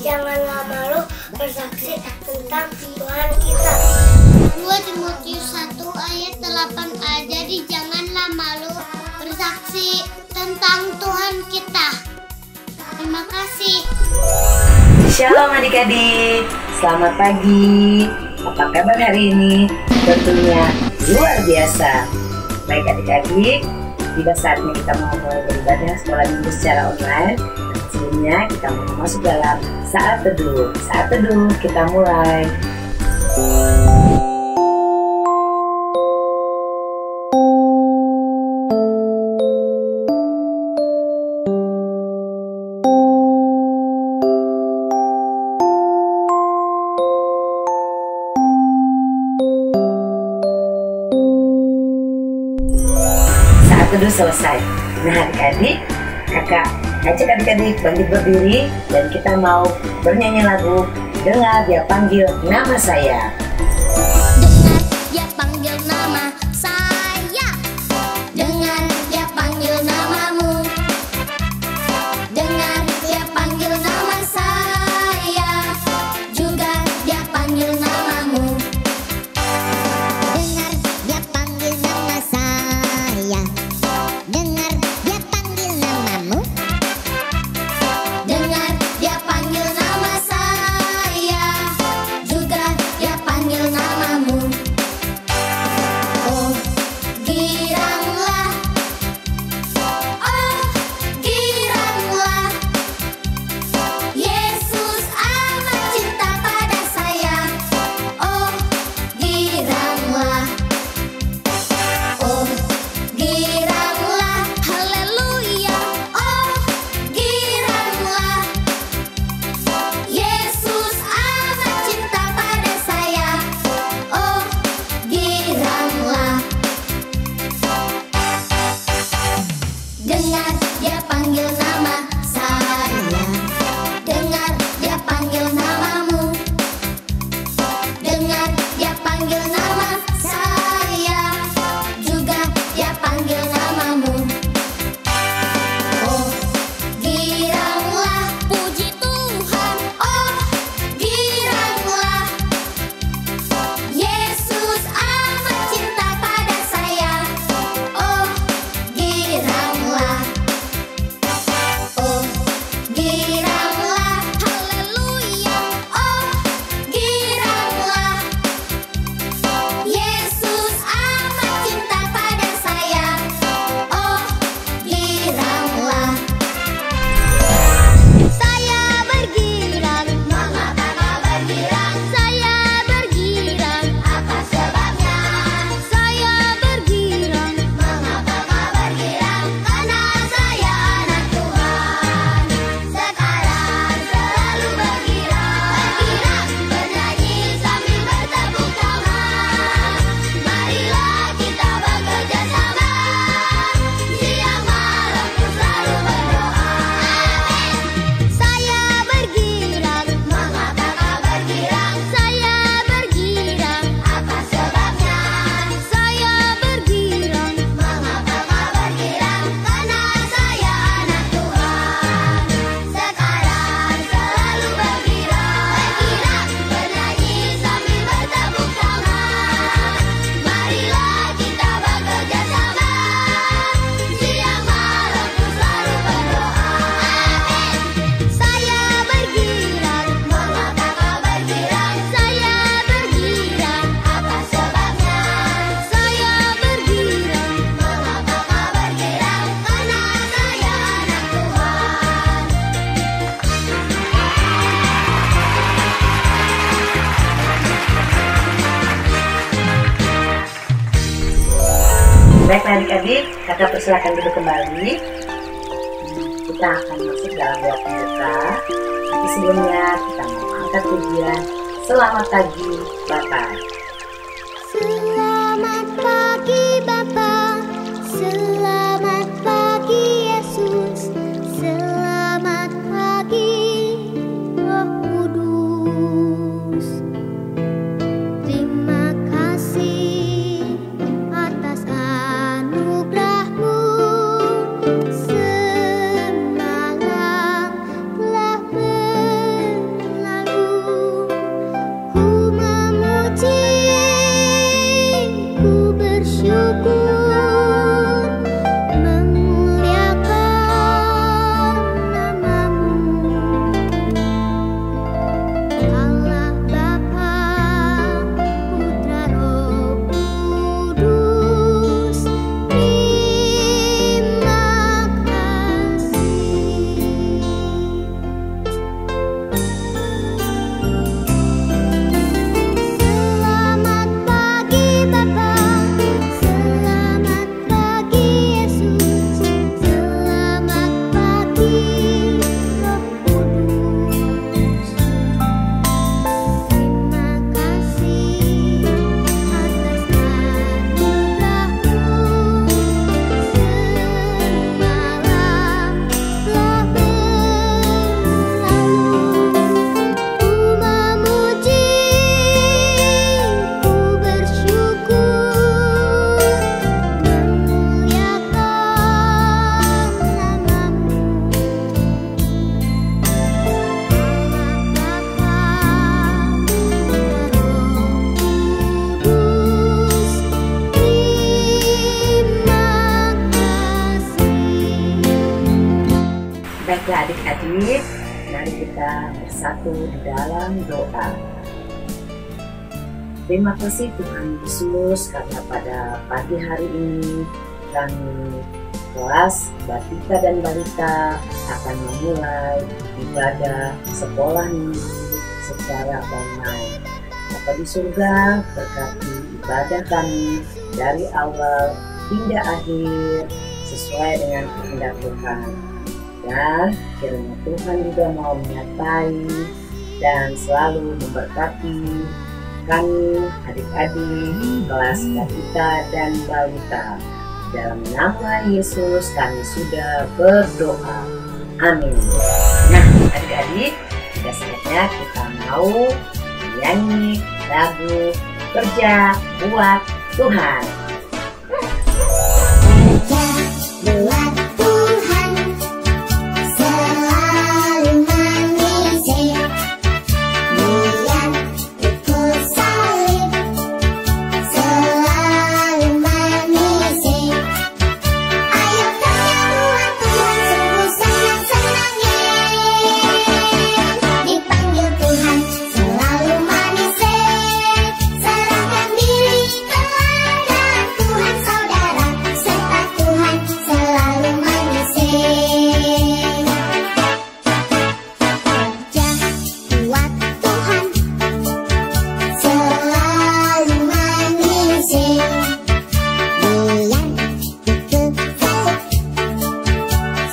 Janganlah malu bersaksi tentang Tuhan kita. 2 Timotius 1 ayat 8a. Jadi janganlah malu bersaksi tentang Tuhan kita. Terima kasih. Shalom adik-adik, selamat pagi. Apa kabar hari ini? Tentunya luar biasa. Baik adik-adik, tiba saatnya kita mau mulai beribadah sekolah minggu secara online. Sebelumnya kita mau masuk dalam saat teduh. Saat teduh kita mulai. Teduh selesai. Nah adik-adik, kakak ajak adik-adik bangkit berdiri dan kita mau bernyanyi lagu Dengar Dia Panggil Nama Saya. Dengar Dia panggil nama saya. Dengar Dia panggil namamu. Dengar Dia panggil nama saya. Juga Dia panggil namamu. Dengar Dia panggil nama saya. Dengar Dia panggil namamu. Dengar Dia panggil nama saya. Juga Dia panggil namamu. Oh, giranglah. Oh, giranglah. Yesus amat cinta pada saya. Oh, giranglah. Oh, giranglah. Haleluya. Oh, giranglah. Yesus amat cinta pada saya. Oh, giranglah. Dengar Dia panggil nama saya. Dengar Dia panggil namamu. Dengar Dia panggil nama saya. Juga Dia panggil namamu. Oh, giranglah. Puji Tuhan. Oh, giranglah. Yesus amat cinta pada saya. Oh, giranglah. Oh, giranglah. Haleluya. Oh, giranglah. Yesus amat cinta pada saya. Oh, giranglah. Saya bergirang. Mengapa kau bergirang? Saya bergirang. Apa sebabnya? Saya bergirang. Mengapa kau bergirang? Karena saya anak Tuhan. Sekarang selalu bergirang. Bergirang, bernyanyi sambil bertepuk tangan. Marilah kita bekerja sama. Siang malam ku selalu berdoa. Saya bergirang. Mengapa kau bergirang? Saya bergirang. Apa sebabnya? Saya bergirang. Mengapa kau bergirang? Karena saya anak Tuhan. Sekarang selalu bergirang. Bergirang, bernyanyi sambil bertepuk tangan. Marilah kita bekerja sama. Siang malam ku selalu berdoa. Saya bergirang. Mengapa kau bergirang? Saya bergirang. Apa sebabnya? Saya bergirang. Mengapa kau bergirang? Karena saya anak Tuhan. Baiklah adik-adik, kakak persilakan duduk kembali. Kita akan masuk dalam doa pembuka. Tapi sebelumnya kita mau angkat pujian. Selamat pagi Bapak. Selamat pagi Bapa. Selamat pagi Yesus. Selamat pagi Roh Kudus. Terima kasih atas anugerah-Mu. Semalam telah Baiklah adik-adik, mari kita bersatu di dalam doa. Terima kasih Tuhan Yesus karena pada pagi hari ini kami kelas Batika dan Balita akan memulai ibadah sekolah minggu secara online. Bapa di surga, berkati ibadah kami dari awal hingga akhir sesuai dengan kehendak Tuhan. Dan kiranya Tuhan juga mau menyertai dan selalu memberkati kami adik-adik kelas Batika dan Balita. Dalam nama Yesus kami sudah berdoa. Amin. Nah adik-adik, sudah saatnya kita mau menyanyi lagu Kerja Buat Tuhan. Buat Tuhan selalu mengisi, Dia ikut salib selalu mengisi. Ayo kerja buat Tuhan, sungguh senang-senangnya. Dipanggil Tuhan selalu mengisi, serahkan diri kepada Tuhan saudara, serta Tuhan selalu mengisi. Kerja buat Tuhan selalu mengisi, Dia ikut salib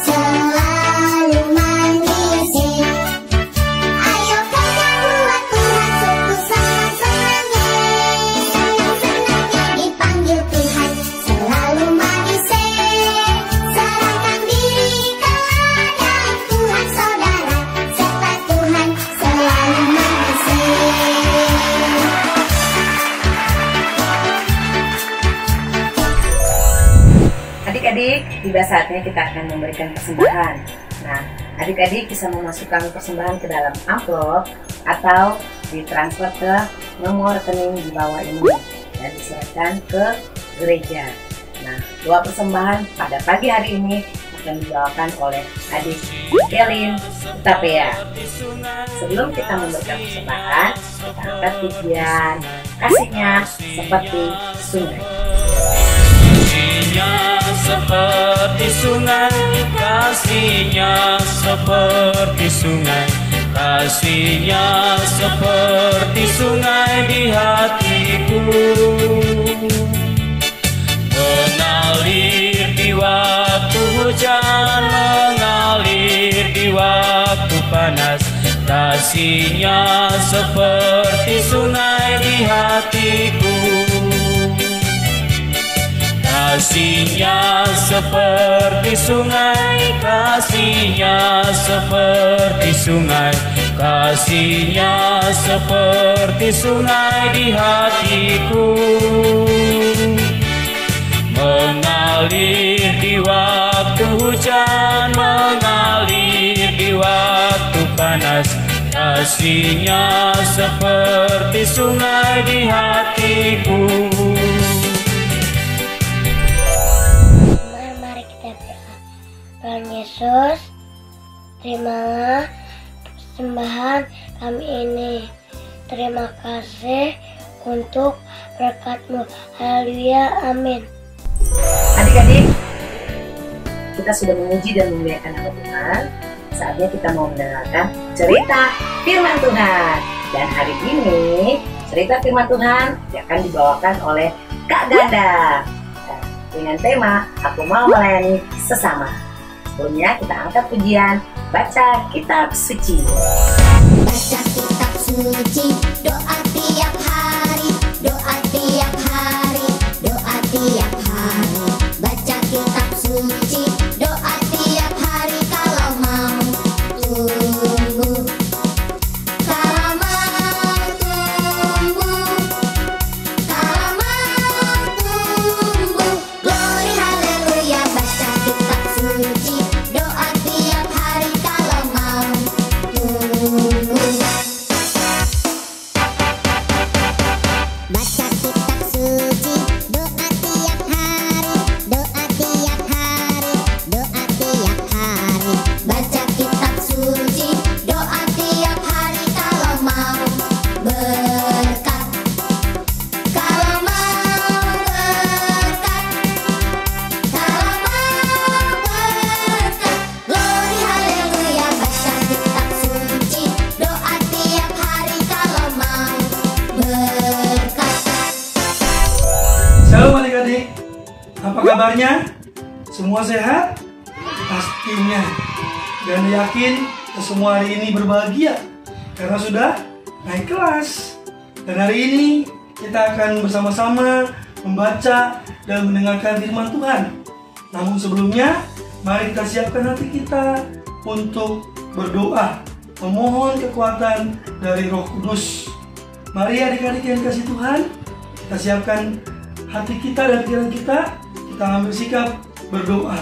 selalu mengisi. Ayo kerja buat Tuhan, sungguh senang-senangnya. Dipanggil Tuhan selalu mengisi, serahkan diri kepada Tuhan saudara, serta Tuhan selalu mengisi. Adik-adik, tiba saatnya kita akan memberikan persembahan. Nah, adik-adik bisa memasukkan persembahan ke dalam amplop atau ditransfer ke nomor rekening di bawah ini dan diserahkan ke gereja. Nah, doa persembahan pada pagi hari ini akan dibawakan oleh adik Kelin Tapea. Sebelum kita memberikan persembahan, kita angkat pujian kasihnya seperti sungai. Kasihnya seperti sungai, kasihnya seperti sungai, kasihnya seperti sungai di hatiku. Mengalir di waktu hujan, mengalir di waktu panas, kasihnya seperti sungai di hatiku. Kasihnya seperti sungai, kasihnya seperti sungai, kasihnya seperti sungai di hatiku. Mengalir di waktu hujan, mengalir di waktu panas, kasihnya seperti sungai di hatiku. Mari kita berdoa. Tuhan Yesus, terimalah persembahan kami ini. Terima kasih untuk berkat-Mu. Haleluya, amin. Adik-adik, kita sudah memuji dan memuliakan nama Tuhan. Saatnya kita mau mendengarkan cerita firman Tuhan. Dan hari ini cerita firman Tuhan akan dibawakan oleh Kak Ganda dengan tema Aku Mau Melayani Sesama. Sebelumnya kita angkat pujian Baca Kitab Suci. Baca kitab suci, doa tiap hari, doa tiap hari, doa tiap hari. Baca kitab suci, doa tiap hari kalau mau tumbuh, kalau mau tumbuh, kalau mau tumbuh. Glory haleluya, baca kitab suci, doa tiap hari kalau mau tumbuh. Apa kabarnya? Semua sehat? Pastinya. Dan yakin semua hari ini berbahagia karena sudah naik kelas. Dan hari ini kita akan bersama-sama membaca dan mendengarkan firman Tuhan. Namun sebelumnya, mari kita siapkan hati kita untuk berdoa, memohon kekuatan dari Roh Kudus. Mari adik-adik yang kasih Tuhan, kita siapkan hati kita dan pikiran kita ambil sikap berdoa.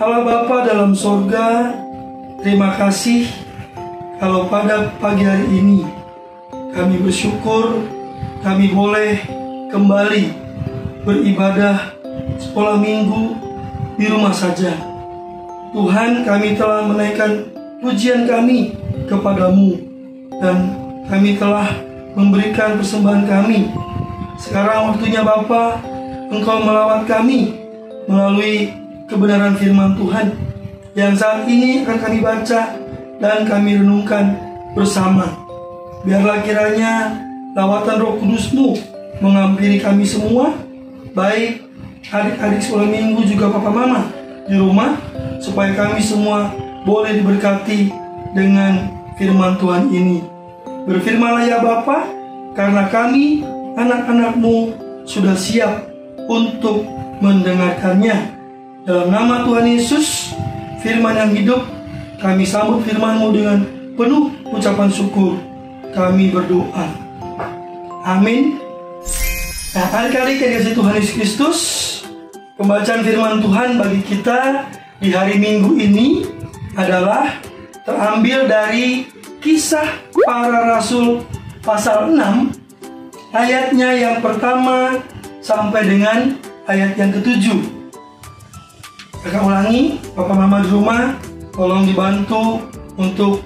Allah Bapa dalam sorga, terima kasih kalau pada pagi hari ini kami bersyukur kami boleh kembali beribadah sekolah minggu di rumah saja. Tuhan, kami telah menaikkan pujian kami kepadamu dan kami telah memberikan persembahan kami. Sekarang waktunya Bapa, Engkau melawat kami melalui kebenaran firman Tuhan yang saat ini akan kami baca dan kami renungkan bersama. Biarlah kiranya lawatan Roh Kudus-Mu menghampiri kami semua, baik adik-adik sekolah minggu juga papa mama di rumah, supaya kami semua boleh diberkati dengan firman Tuhan ini. Berfirmanlah ya Bapa, karena kami anak-anak-Mu sudah siap untuk mendengarkannya. Dalam nama Tuhan Yesus, firman yang hidup, kami sambut firman-Mu dengan penuh ucapan syukur. Kami berdoa. Amin. Nah, adik-adik yang dikasihi Tuhan Yesus Kristus, pembacaan firman Tuhan bagi kita di hari Minggu ini adalah terambil dari Kisah Para Rasul pasal 6, ayatnya yang pertama sampai dengan ayat yang ke-7. Kakak ulangi, Bapak Mama di rumah, tolong dibantu untuk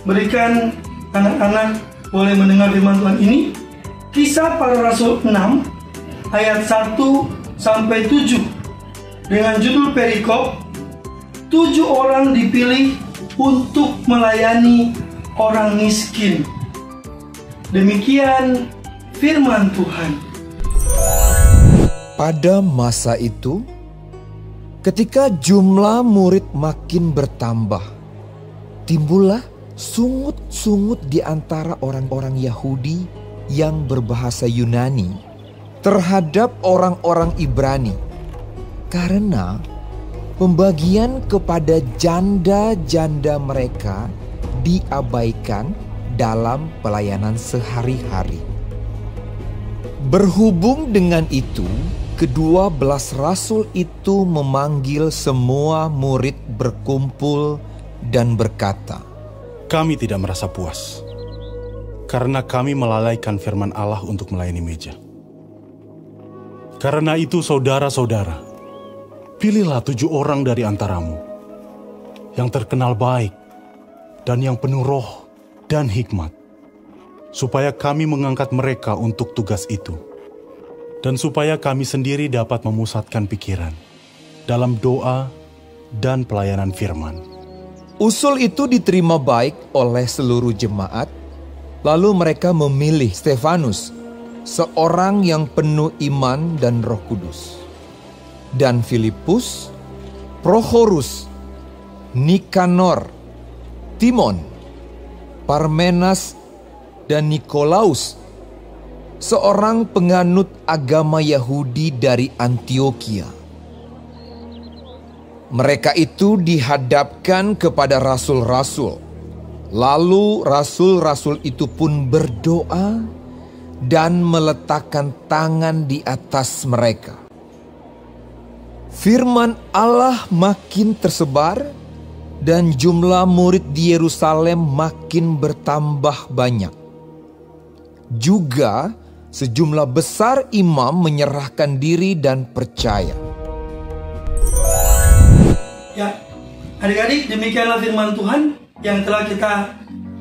berikan anak-anak boleh mendengar firman Tuhan ini. Kisah Para Rasul 6 ayat 1 sampai 7 dengan judul perikop 7 orang dipilih untuk melayani orang miskin. Demikian firman Tuhan. Pada masa itu, ketika jumlah murid makin bertambah, timbullah sungut-sungut di antara orang-orang Yahudi yang berbahasa Yunani terhadap orang-orang Ibrani, karena pembagian kepada janda-janda mereka diabaikan dalam pelayanan sehari-hari. Berhubung dengan itu, ke-12 rasul itu memanggil semua murid berkumpul dan berkata, "Kami tidak merasa puas, karena kami melalaikan firman Allah untuk melayani meja. Karena itu saudara-saudara, pilihlah 7 orang dari antaramu, yang terkenal baik dan yang penuh roh dan hikmat, supaya kami mengangkat mereka untuk tugas itu, dan supaya kami sendiri dapat memusatkan pikiran dalam doa dan pelayanan firman." Usul itu diterima baik oleh seluruh jemaat. Lalu mereka memilih Stefanus, seorang yang penuh iman dan Roh Kudus, dan Filipus, Prochorus, Nikanor, Timon, Parmenas, dan Nikolaus, seorang penganut agama Yahudi dari Antioquia. Mereka itu dihadapkan kepada rasul-rasul. Lalu rasul-rasul itu pun berdoa dan meletakkan tangan di atas mereka. Firman Allah makin tersebar dan jumlah murid di Yerusalem makin bertambah banyak. Juga sejumlah besar imam menyerahkan diri dan percaya. Ya, adik-adik, demikianlah firman Tuhan yang telah kita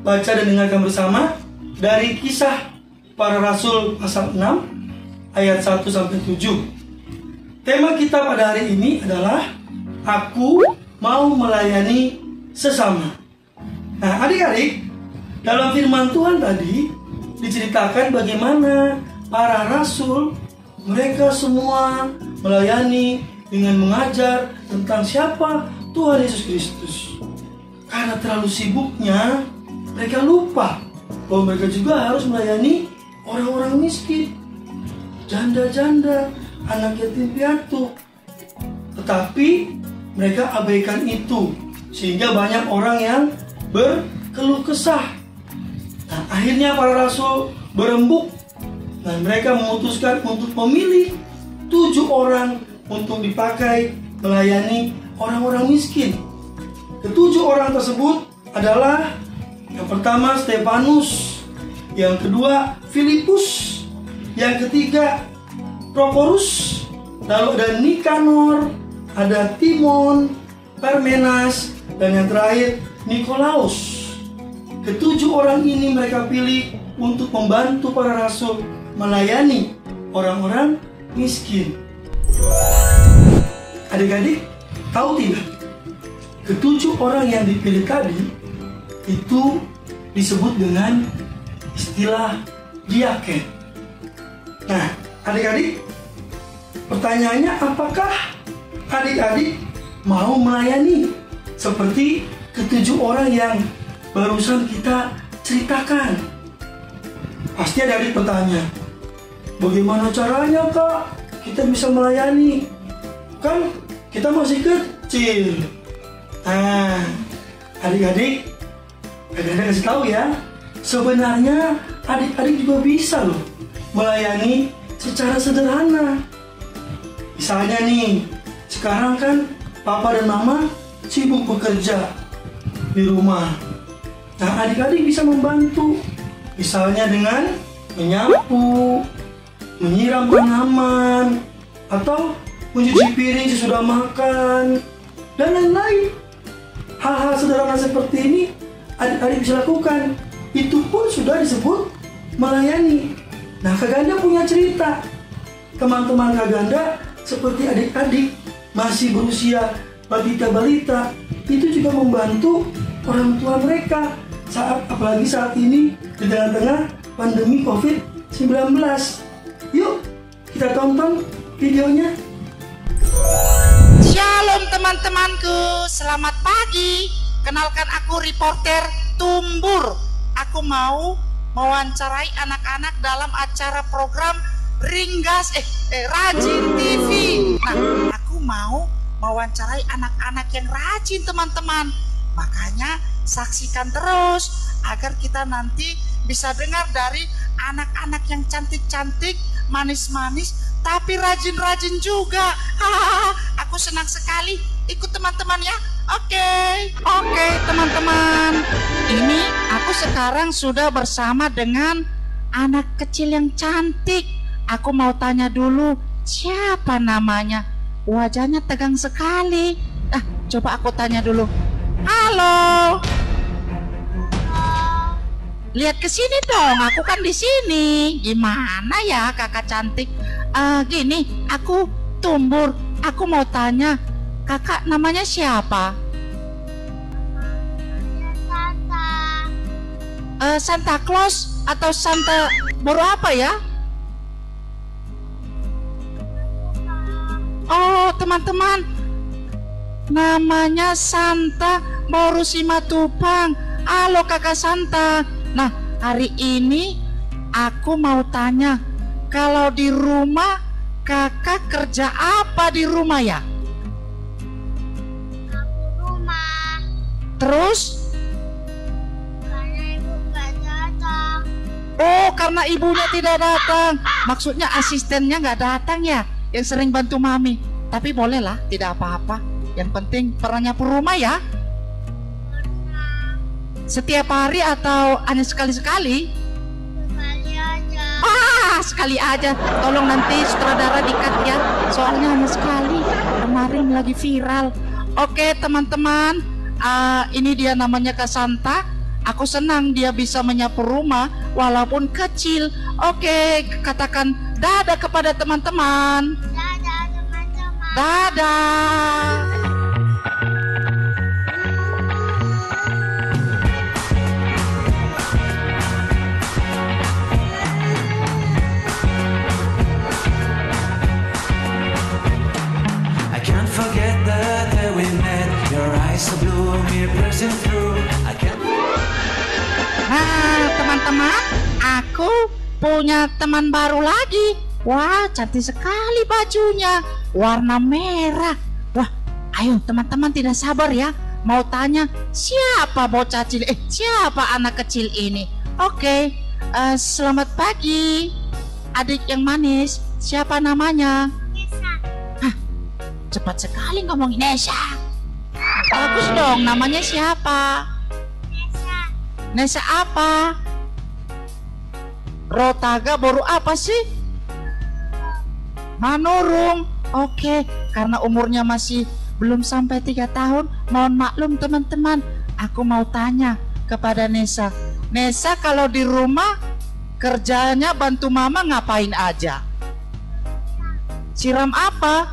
baca dan dengarkan bersama dari Kisah Para Rasul pasal 6 ayat 1 sampai 7. Tema kita pada hari ini adalah Aku mau melayani sesama. Nah, adik-adik, dalam firman Tuhan tadi diceritakan bagaimana para rasul, mereka semua melayani dengan mengajar tentang siapa Tuhan Yesus Kristus. Karena terlalu sibuknya, mereka lupa bahwa mereka juga harus melayani orang-orang miskin, janda-janda, anak yatim piatu. Tetapi mereka abaikan itu, sehingga banyak orang yang berkeluh kesah. Nah, akhirnya para rasul berembuk dan mereka memutuskan untuk memilih 7 orang untuk dipakai melayani orang-orang miskin. Ke-7 orang tersebut adalah yang pertama Stefanus, yang kedua Filipus, yang ketiga Prokorus, lalu ada Nikanor, ada Timon, Parmenas, dan yang terakhir Nikolaus. Ke-7 orang ini mereka pilih untuk membantu para rasul melayani orang-orang miskin. Adik-adik, tahu tidak? Ke-7 orang yang dipilih tadi itu disebut dengan istilah diaken. Nah, adik-adik, pertanyaannya apakah adik-adik mau melayani seperti ke-7 orang yang barusan kita ceritakan? Pasti adik-adik bertanya, bagaimana caranya Kak kita bisa melayani? Kan kita masih kecil. Nah, adik-adik kasih tahu ya, sebenarnya adik-adik juga bisa loh melayani secara sederhana. Misalnya nih, sekarang kan papa dan mama sibuk bekerja di rumah. Nah, adik-adik bisa membantu, misalnya dengan menyapu, menyiram tanaman, atau mencuci piring sesudah makan, dan lain-lain. Hal-hal sederhana seperti ini adik-adik bisa lakukan. Itu pun sudah disebut melayani. Nah, Kak Ganda punya cerita. Teman-teman Kak Ganda seperti adik-adik masih berusia balita-balita itu juga membantu orang tua mereka apalagi saat ini di tengah-tengah pandemi COVID-19. Yuk, kita tonton videonya. Shalom teman-temanku, selamat pagi. Kenalkan aku reporter Tumbur. Aku mau mewawancarai anak-anak dalam acara program Rajin TV. Nah, aku mau mewawancarai anak-anak yang rajin teman-teman. Makanya saksikan terus agar kita nanti bisa dengar dari anak-anak yang cantik-cantik, manis-manis, tapi rajin-rajin juga. Aku senang sekali ikut teman-teman ya. Oke, teman-teman. Ini aku sekarang sudah bersama dengan anak kecil yang cantik. Aku mau tanya dulu, siapa namanya? Wajahnya tegang sekali. Coba aku tanya dulu. Halo. Lihat ke sini dong, aku kan di sini. Gimana ya kakak cantik? Gini, aku Tumbur. Aku mau tanya, kakak namanya siapa? Santa Claus atau Santa Baru apa ya? Oh teman-teman, namanya Santa Baru Simatupang. Halo kakak Santa. Nah, hari ini aku mau tanya, kalau di rumah kakak kerja apa di rumah ya? Aku rumah. Terus? Karena ibu gak datang. Oh, karena ibunya tidak datang. Maksudnya asistennya nggak datang ya, yang sering bantu mami. Tapi bolehlah, tidak apa-apa. Yang penting pernah nyapu rumah ya. Setiap hari atau hanya sekali-sekali? Sekali aja. Sekali aja. Tolong nanti sutradara di-cut ya, soalnya hanya sekali. Kemarin lagi viral. Oke teman-teman, ini dia namanya Kak Santa. Aku senang dia bisa menyapu rumah walaupun kecil. Oke, katakan dadah kepada teman-teman. Dadah teman-teman. Dadah. teman-teman, aku punya teman baru lagi. Wah, cantik sekali bajunya, warna merah. Wah, ayo teman-teman, tidak sabar ya, mau tanya siapa bocah cilik, siapa anak kecil ini. Oke, selamat pagi adik yang manis, siapa namanya? Nesa. Hah, cepat sekali ngomongin. Nesa. Bagus dong, namanya siapa? Nesa. Nesa apa? Rotaga baru apa sih? Manurung. Oke, karena umurnya masih belum sampai 3 tahun, mohon maklum teman-teman, aku mau tanya kepada Nesa. Nesa kalau di rumah kerjanya bantu mama ngapain aja? Siram apa?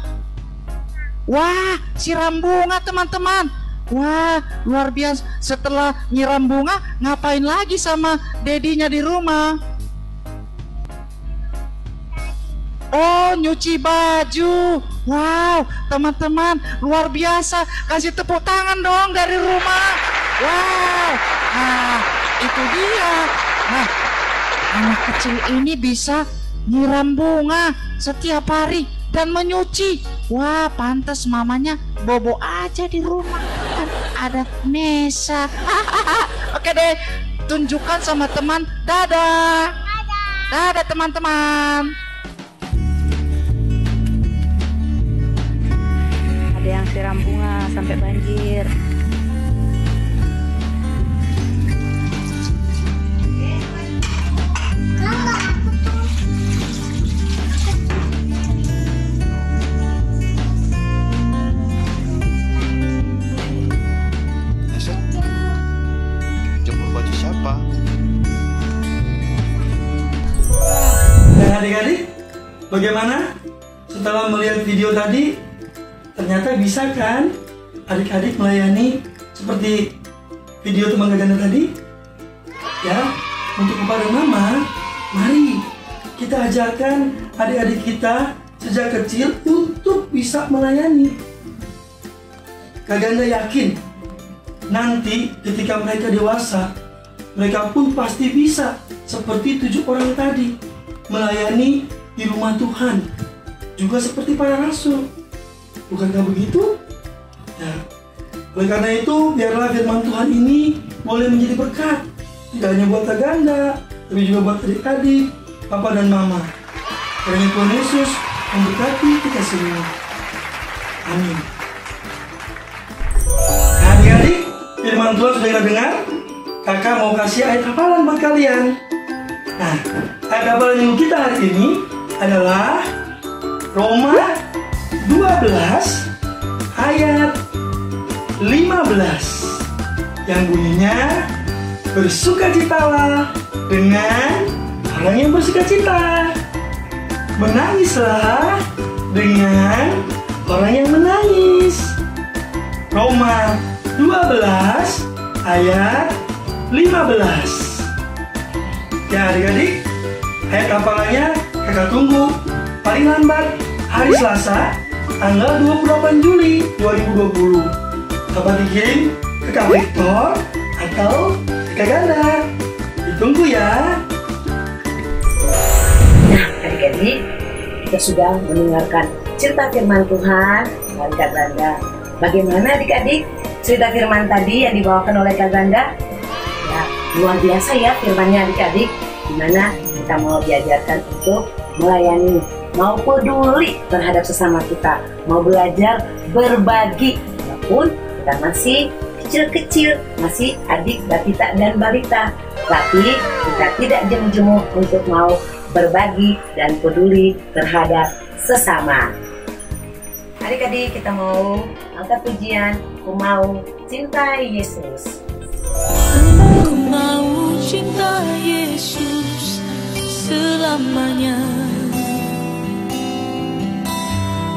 Wah, siram bunga teman-teman. Wah, luar biasa. Setelah nyiram bunga, ngapain lagi sama dedinya di rumah? Oh, nyuci baju. Wow, teman-teman, luar biasa. Kasih tepuk tangan dong dari rumah. Wow. Nah, itu dia. Nah, anak kecil ini bisa nyiram bunga setiap hari dan menyuci. Wah, pantas mamanya bobo aja di rumah. Kan ada Nesa. Oke deh, tunjukkan sama teman. Dadah. Dadah teman-teman. Ada yang siram bunga sampai banjir. Jemur baju siapa? Dan adik-adik, bagaimana setelah melihat video tadi? Ternyata bisa kan adik-adik melayani seperti video teman ganda tadi? Ya, untuk kepada mama, mari kita ajarkan adik-adik kita sejak kecil untuk bisa melayani. Kak Ganda yakin nanti ketika mereka dewasa, mereka pun pasti bisa seperti 7 orang tadi melayani di rumah Tuhan, juga seperti para rasul. Bukankah begitu? Ya. Oleh karena itu, biarlah firman Tuhan ini boleh menjadi berkat, tidak hanya buat Kak Ganda, tapi juga buat adik-adik, papa dan mama. Kiranya Tuhan Yesus memberkati kita semua. Amin. Nah, adik-adik, firman Tuhan sudah kita dengar. Kakak mau kasih ayat hafalan buat kalian. Nah, ayat hafalan yang kita hari ini adalah Roma 12 ayat 15 yang bunyinya, bersukacitalah dengan orang yang bersukacita, menangislah dengan orang yang menangis. Roma 12 ayat 15. Ya adik-adik, ayat hafalannya kakak tunggu paling lambat hari Selasa tanggal 28 Juli 2020. Dapat dikirim ke Kak Victor atau ke Kak Ganda. Ditunggu ya. Nah adik-adik, kita sudah mendengarkan cerita firman Tuhan dari Kak Ganda. Bagaimana adik-adik cerita firman tadi yang dibawakan oleh Kak Ganda? Ya, luar biasa ya firmannya adik-adik, dimana kita mau diajarkan untuk melayani, mau peduli terhadap sesama kita, mau belajar berbagi, walaupun kita masih kecil-kecil, masih adik, batita, dan balita, tapi kita tidak jemu-jemu untuk mau berbagi dan peduli terhadap sesama. Adik-adik, kita mau angkat pujian, Ku Mau Cintai Yesus. Ku mau cinta Yesus selamanya.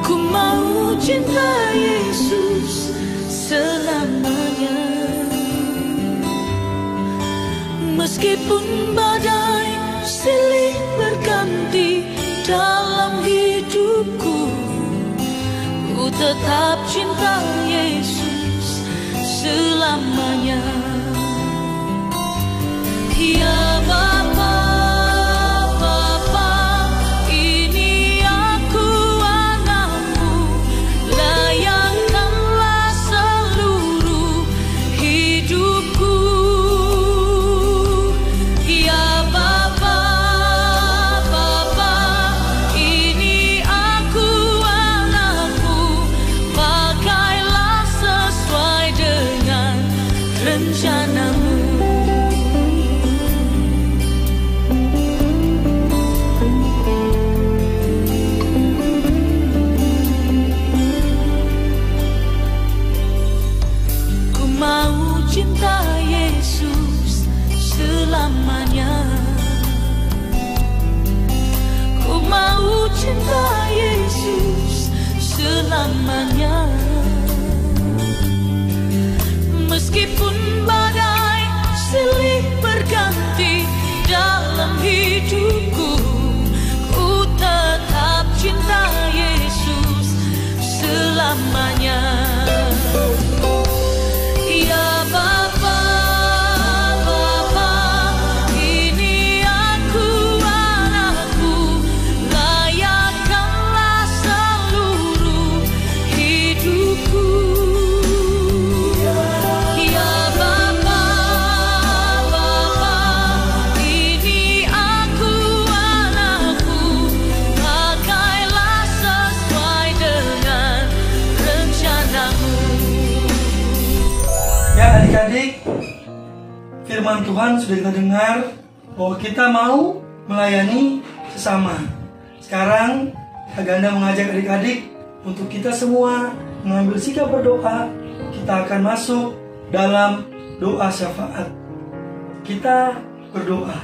Ku mau cinta Yesus selamanya. Meskipun badai silih berganti dalam hidupku, ku tetap cinta Yesus selamanya. Ya Bapa, Bapa, ini aku anakmu, layakkanlah seluruh hidupku. Ya Bapa, Bapa, ini aku anakmu, pakailah sesuai dengan rencanamu. Ku mau cinta Yesus selamanya. Ku mau cinta Yesus selamanya. Meskipun badai silih berganti dalam hidupku, ku tetap cinta Yesus selamanya. Ya Bapa, Bapa, ini aku anakku, layakkanlah seluruh hidupku. Ya Bapa, Bapa, ini aku anakku, pakailah sesuai dengan rencanamu. Ya adik-adik, firman Tuhan sudah kita dengar bahwa kita mau melayani sesama. Sekarang Aganda mengajak adik-adik untuk kita semua mengambil sikap berdoa. Kita akan masuk dalam doa syafaat. Kita berdoa.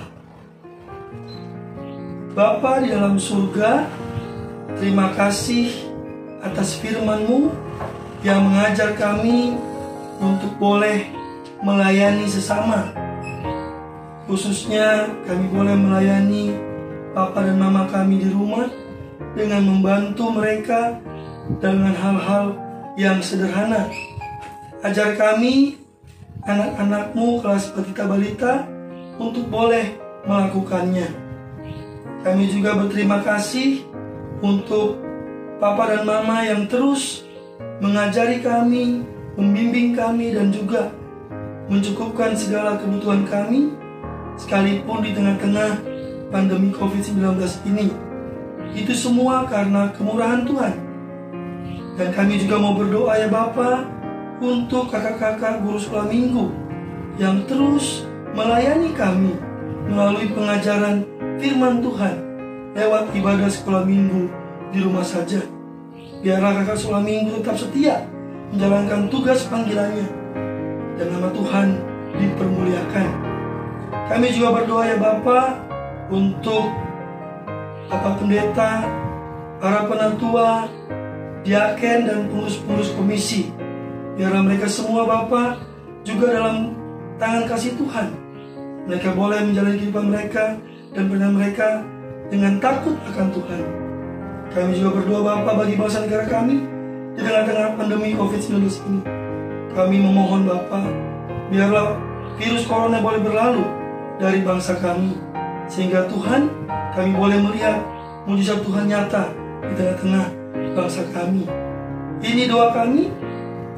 Bapa di dalam surga, terima kasih atas firman-Mu yang mengajar kami untuk boleh melayani sesama. Khususnya kami boleh melayani papa dan mama kami di rumah dengan membantu mereka dengan hal-hal yang sederhana. Ajar kami, anak-anak-Mu kelas Petita Balita, untuk boleh melakukannya. Kami juga berterima kasih untuk papa dan mama yang terus mengajari kami, membimbing kami, dan juga mencukupkan segala kebutuhan kami, sekalipun di tengah-tengah pandemi COVID-19 ini. Itu semua karena kemurahan Tuhan. Dan kami juga mau berdoa ya Bapa, untuk kakak-kakak guru sekolah minggu yang terus melayani kami melalui pengajaran firman Tuhan lewat ibadah sekolah minggu di rumah saja. Biarlah kakak sekolah minggu tetap setia menjalankan tugas panggilannya, dan nama Tuhan dipermuliakan. Kami juga berdoa ya Bapa untuk Bapak Pendeta, para penatua, diaken, dan pengurus-pengurus komisi. Biarlah mereka semua Bapa juga dalam tangan kasih Tuhan. Mereka boleh menjalani kehidupan mereka dan pernah mereka dengan takut akan Tuhan. Kami juga berdoa Bapa bagi bangsa negara kami di tengah-tengah pandemi COVID-19 ini. Kami memohon Bapa, biarlah virus corona boleh berlalu dari bangsa kami, sehingga Tuhan, kami boleh melihat mujizat Tuhan nyata di tengah-tengah bangsa kami. Ini doa kami.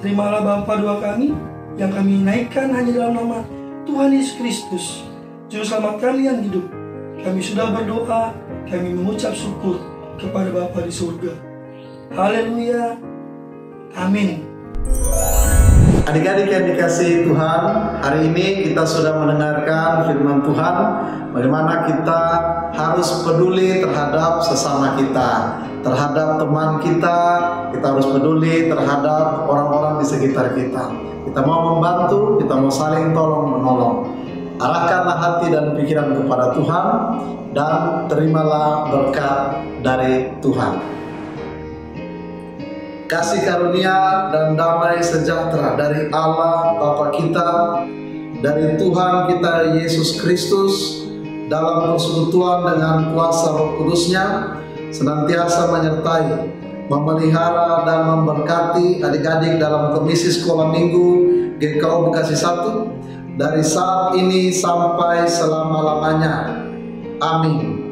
Terimalah Bapa doa kami yang kami naikkan hanya dalam nama Tuhan Yesus Kristus, Juru Selamat kami yang hidup. Kami sudah berdoa, kami mengucap syukur kepada Bapa di surga. Haleluya. Amin. Adik-adik yang dikasihi Tuhan, hari ini kita sudah mendengarkan firman Tuhan, bagaimana kita harus peduli terhadap sesama kita, terhadap teman kita harus peduli terhadap orang-orang di sekitar kita. Kita mau membantu, kita mau saling tolong-menolong. Arahkanlah hati dan pikiran kepada Tuhan, dan terimalah berkat dari Tuhan. Kasih karunia dan damai sejahtera dari Allah Bapa kita, dari Tuhan kita Yesus Kristus, dalam persekutuan dengan kuasa Roh Kudus-Nya, senantiasa menyertai, memelihara dan memberkati adik-adik dalam komisi sekolah minggu GKU Bekasi 1, dari saat ini sampai selama-lamanya. Amin.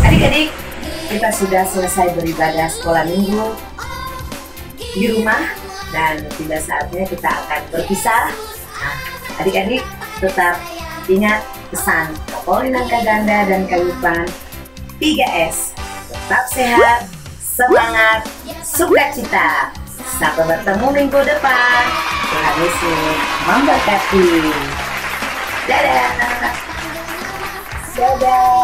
Adik-adik, kita sudah selesai beribadah sekolah minggu di rumah dan tiba saatnya kita akan berpisah. Nah, adik-adik tetap ingat pesan Kapolinan Kaganda dan Kayupan 3S. Tetap sehat, semangat, sukacita. Sampai bertemu minggu depan. Tuhan Yesus memberkati. Dadah. Dadah.